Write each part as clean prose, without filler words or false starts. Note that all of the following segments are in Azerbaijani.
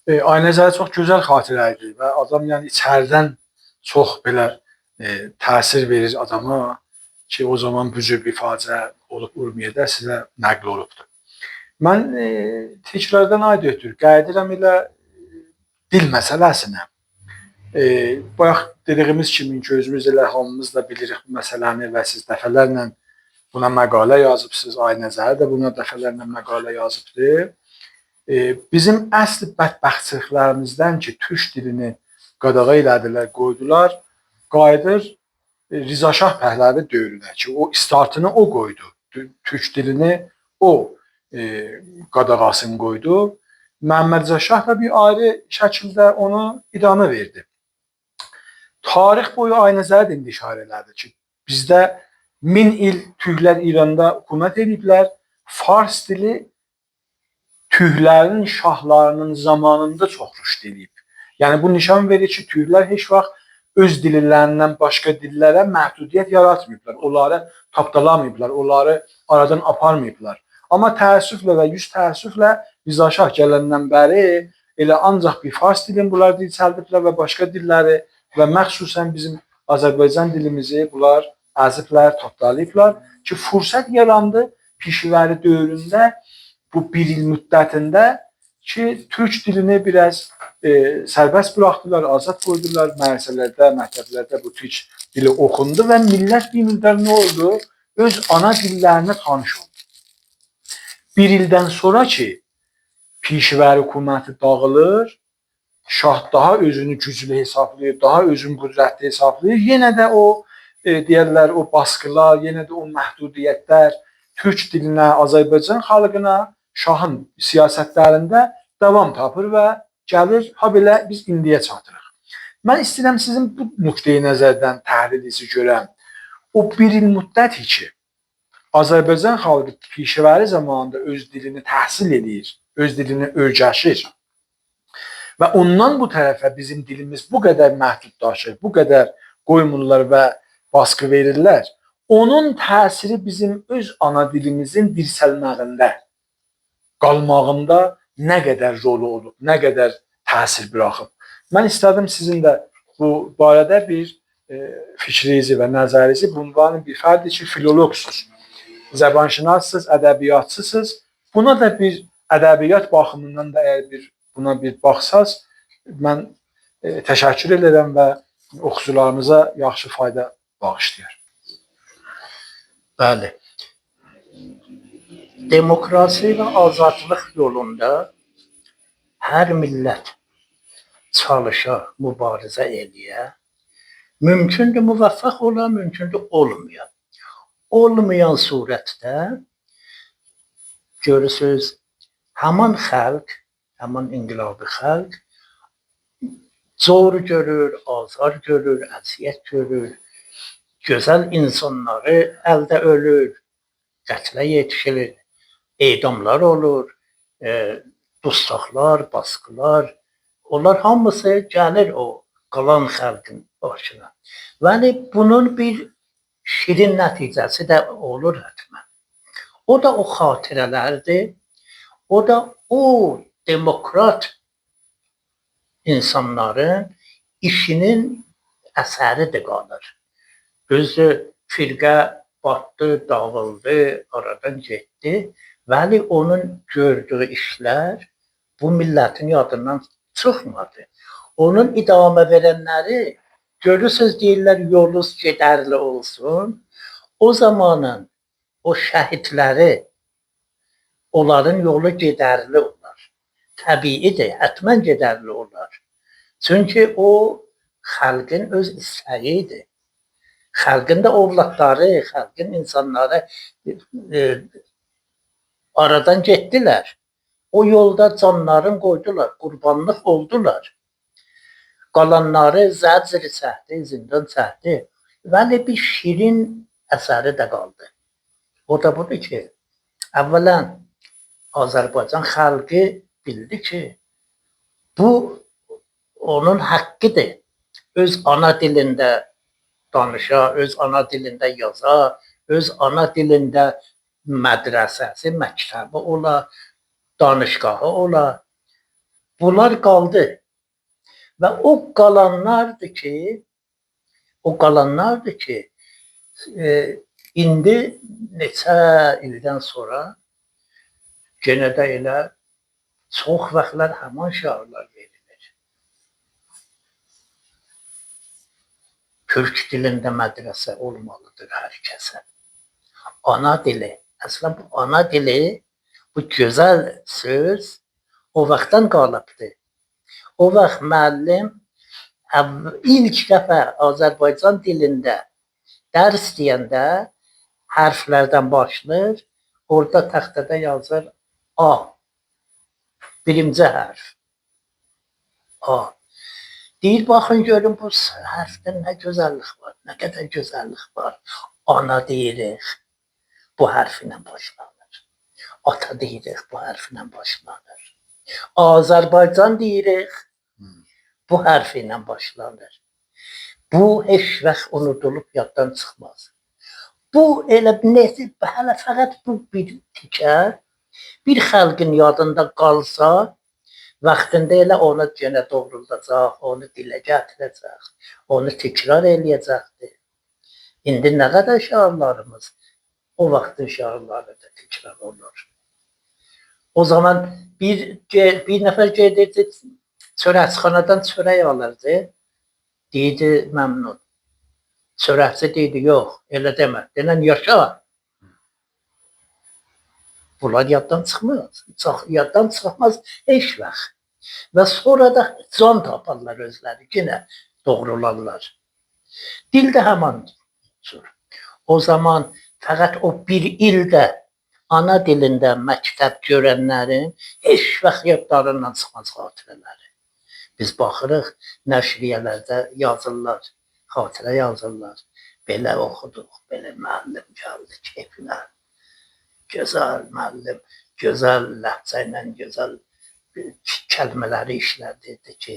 Aynəzədə çox gözəl xatirə idi və adam yəni içəridən çox belə təsir verir adama ki, o zaman bu cür bir faciə olub olmayacaq, sizə nəql olubdur. Mən tekrardan aid ötür, qayıdıram elə dil məsələsinə. Bayaq dediyimiz kimi ki, özümüz elə hamımız da bilirik bu məsələni və siz dəfələrlə buna məqalə yazıbsınız, Aynəzədə də buna dəfələrlə məqalə yazıbdır. Bizim əsl bədbəxtçiliklərimizdən ki, türk dilini qadağa elədilər, qoydular, qayıdır Rza Şah Pəhləvi dövrünə ki, o startını o qoydu. Türk dilini o qadağasını qoydu. Məhəmməd Rza Şah da bir ayrı şəkildə onu idamə verdi. Tarix boyu Aynəzədə indi işarə elədi ki, bizdə 1000 il türklər İranda hökumət ediblər, fars dili türklərin şahlarının zamanında çox rüşd edib. Yəni bu nişan verir ki, türklər heç vaxt öz dillərindən başqa dillərə məhdudiyyət yaratmayıblar. Onları tapdalamayıblar, onları aradan aparmayıblar. Amma təəssüflə və yüz təəssüflə Rza Şah gələndən bəri elə ancaq bir fars dilini bunlar dirçəldiblər və başqa dilləri və məxsusən bizim Azərbaycan dilimizi bunlar əziblər, tapdalayıblar ki, fürsət yarandı Pişəvəri dövründə bu bir il müddətində ki, türk dilini biraz sərbəst buraxdılar, azad qoydular, mədrəsələrdə, məktəblərdə bu türk dili oxundu və millət bir müddət nə oldu? Öz ana dillərinə tanış oldu. Bir ildən sonra ki, Pişəvəri hökuməti dağılır, şah daha özünü güclü hesablayır, daha özünü qüdrətli hesablayır, yenə də o deyərlər, o baskılar, yenə də o məhdudiyyətlər türk dilinə, Azərbaycan xalqına şahın siyasətlərində davam tapır və gəlir, ha belə biz indiyə çatırıq. Mən istəyirəm sizin bu nöqteyi nəzərdən təhlilinizi görəm. O bir il müddət ki, Azərbaycan xalqı Pişəvəri zamanında öz dilini təhsil edir, öz dilini öyrəşir və ondan bu tərəfə bizim dilimiz bu qədər məhdudlaşır, bu qədər qoymurlar və baskı verirlər. Onun təsiri bizim öz ana dilimizin dirsəlməyində, qalmağında nə qədər rolu olub, nə qədər təsir buraxıb. Mən istədim sizin də bu barədə bir fikrinizi və nəzərinizi, bunların bir fərdi ki, filologsunuz, zəbanşünassınız, ədəbiyyatçısınız. Buna da bir ədəbiyyat baxımından da əgər buna bir baxsaz, mən təşəkkür edirəm və oxucularımıza yaxşı fayda bağışlayır. Bəli. Demokrasi və azadlıq yolunda hər millət çalışa, mübarizə eləyə, mümkündür müvəffəq ola, mümkündür olmaya. Olmayan surətdə görürsünüz, həman xalq, həman inqilabi xalq zor görür, azar görür, əziyyət görür, gözəl insanları əldə ölür, qətlə yetişilir, edamlar olur, dustaqlar, baskılar, onlar hamısı gəlir o qalan xalqın başına. Yəni bunun bir şirin nəticəsi də olur hətmən. O da o xatirələrdir, o da o demokrat insanların işinin əsəridir qalır. Özü firqə batdı, dağıldı, aradan getdi. Vəli onun gördüyü işlər bu millətin yadından çıxmadı. Onun idamə verənləri görürsünüz deyirlər yolunuz gedərli olsun. O zamanın o şəhidləri onların yolu gedərli olar. Təbiidir, hətmən gedərli olar. Çünki o xalqın öz istəyidir. Xalqın da ovladları, xalqın insanları aradan getdilər. O yolda canlarını qoydular, qurbanlıq oldular. Qalanları zəcr çəkdi, zindan çəkdi. Vəli bir şirin əsəri də qaldı. O da budur ki, əvvələn Azərbaycan xalqı bildi ki, bu onun haqqıdır. Öz ana dilində danışa, öz ana dilində yaza, öz ana dilində mədrəsəsi, məktəbi ola, danışqahı ola. Bunlar qaldı və o qalanlardır ki, indi neçə ildən sonra yenə də elə çox vaxtlar həman şiarlar verilir. Türk dilində mədrəsə olmalıdır hər kəsə. Ana dili. Əslən bu ana dili, bu gözəl söz o vaxtdan qalıbdır. O vaxt müəllim ilk dəfə Azərbaycan dilində dərs deyəndə hərflərdən başlayır, orada taxtada yazır A. Birinci hərf. A. Deyir, baxın görün bu hərfdə nə gözəllik var, nə qədər gözəllik var. Ana deyirik, bu hərflə başlanır. Ata deyirik, bu hərflə başlanır. Azərbaycan deyirik, bu hərflə başlanır. Bu heç vaxt unudulub yaddan çıxmaz. Bu elə hələ fəqət bu bir tikə, bir xalqın yadında qalsa, vaxtında elə onu yenə doğruldacaq, onu dilə gətirəcək, onu təkrar eləyəcəkdir. İndi nə qədər şiarlarımız o vaxtın şiarları da təkrar olur. O zaman bir nəfər gedirdi, çörəkxanadan çörək alırdı, deyirdi məmnun. Çörəkçi deyirdi, yox, elə demə, denən yaşa. Bunlar yaddan çıxmaz. Yaddan çıxmaz heç vaxt. Və sonra da can taparlar özləri, yenə doğrularlar. Dil də həman cür. O zaman fəqət o bir ildə ana dilində məktəb görənlərin heç vaxt yadlarından çıxmaz xatirələri. Biz baxırıq, nəşriyyələrdə yazırlar, xatirə yazırlar. Belə oxuduq, belə müəllim gəldi keyfinə. Gözəl müəllim, gözəl ləhcə ilə, gözəl kəlmələri işlədi ki,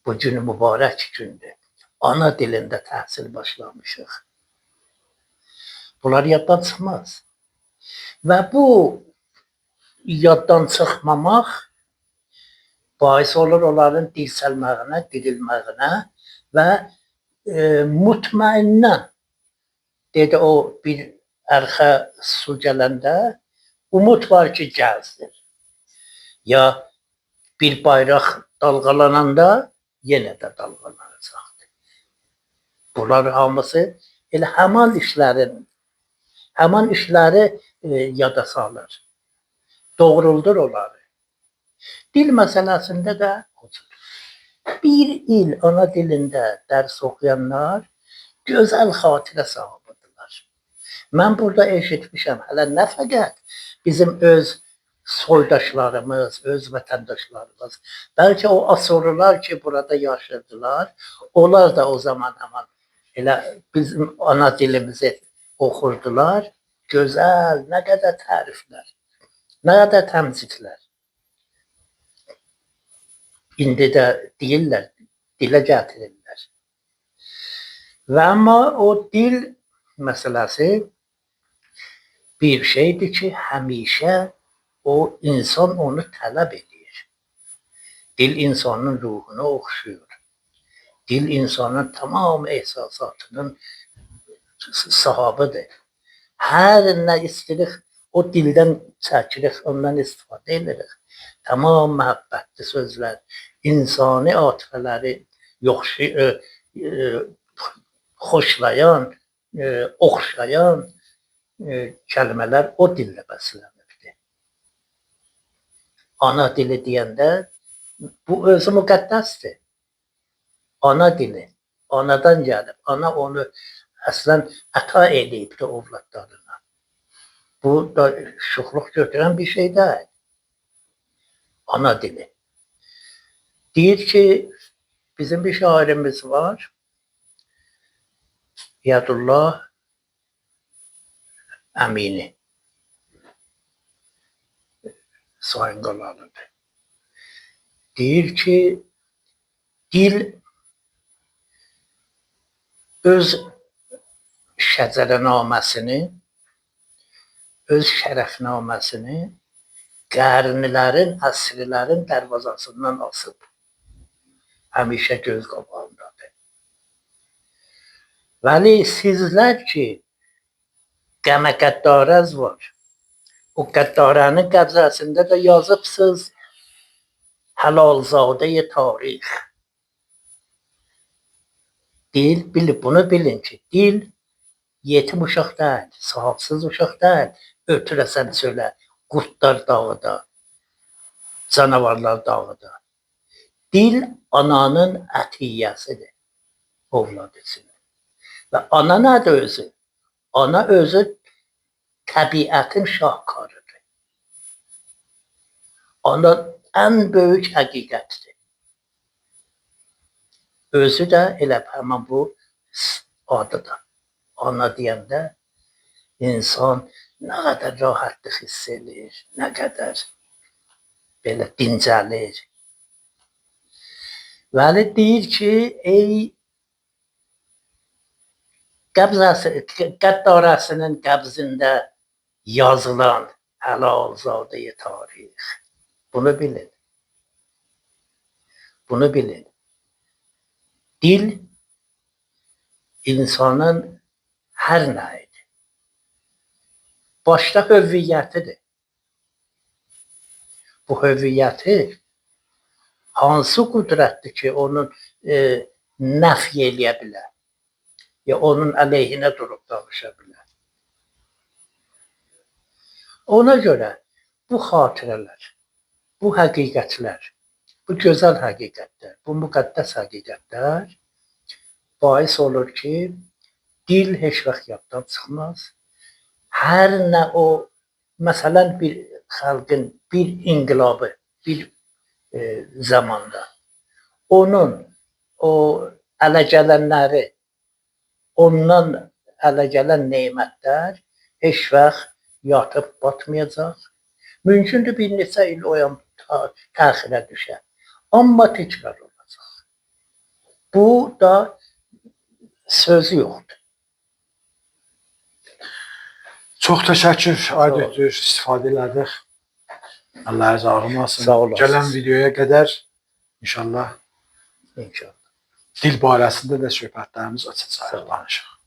bu gün mübarək gündür. Ana dilində təhsil başlamışıq. Bunlar yaddan çıxmaz. Və bu yaddan çıxmamaq bahis olur onların dilsəlməyinə, dirilməyinə və mutmaindən dedi o bir ərxə su gələndə umut var ki, gəlsin. Ya bir bayraq dalğalananda yenə də dalğalanacaqdır. Bunlar hamısı elə həman işləri yada salır. Doğruldur onları. Dil məsələsində də bir il ana dilində dərs oxuyanlar gözəl xatirə sahibidirlər. Mən burada eşitmişəm, hələ nə fəqət bizim öz soydaşlarımız, öz vətəndaşlarımız, bəlkə o asorlar ki, burada yaşadılar, onlar da o zaman həman elə bizim ana dilimizi oxurdular. Gözəl, nə qədər təriflər, nə qədər təmciklər. İndi də deyirlər, dilə gətirirlər. Və amma o dil məsələsi bir şeydir ki, həmişə o insan onu tələb edir. Dil insanın ruhunu oxşuyur. Dil insanın tamam ehsasatının sahibidir. Hər nə istəyirik, o dildən çəkirik, ondan istifadə edirik. Tamam məhəbbətli sözlər, insani atifələri xoşlayan, oxşayan kəlmələr o dillə bəslənibdir. Ana dili deyəndə bu özü müqəddəsdir. Ana dili, anadan gəlib. Ana onu əslən əta edibdir ovladlarına. Bu da şuxluq götürən bir şey deyil. Ana dili. Deyir ki, bizim bir şairimiz var. Yadullah Əmini. Sayınqalalıdır. Deyir ki, dil öz şəcərənaməsini, öz şərəfnaməsini qarnilərin, əsrlərin dərvazasından asıb. Həmişə göz qabağındadır. Vəli sizlər ki, qəmə qəddarəz var. O qəddarənin qəbzəsində də yazıbsınız həlalzadə tarix. Dil, bunu bilin ki, dil yetim uşaq deyil, sahibsiz uşaq deyil. Ötürəsən söylə, qurtlar dağıda, canavarlar dağıda. Dil ananın ətiyyəsidir, ovlad üçün. Və ana nədir özü? Ana özü təbiətin şahkarıdır. Ana ən böyük həqiqətdir. Özü də elə həmin bu adıdır. Ana deyəndə insan nə qədər rahatlıq hiss edir, nə qədər belə dincəlir. Vəli deyir ki, ey qəddarəsinin qəbzində yazılan həlalzadə tarix. Bunu bilin. Bunu bilin. Dil insanın hər nəyidir. Başda hüviyyətidir. Bu hüviyyəti hansı qüdrətdir ki, onun nəf eləyə bilər? Ya onun əleyhinə durub danışa bilər. Ona görə bu xatirələr, bu həqiqətlər, bu gözəl həqiqətlər, bu müqəddəs həqiqətlər bais olur ki, dil heç vaxt yaddan çıxmaz. Hər nə o, məsələn bir xalqın bir inqilabı, bir zamanda onun o ələ gələnləri, ondan ələ gələn nemətlər heç vaxt yatıb batmayacaq. Mümkündür bir neçə il o yan təxirə düşər. Amma təkrar olacaq. Bu da sözü yoxdur. Çox təşəkkür Aydötür, istifadə elədik. Allah razı olmasın. Sağ olasın. Gələn videoya qədər inşallah İnşallah. dil barəsində də söhbətlərimiz açacağıq, danışıq.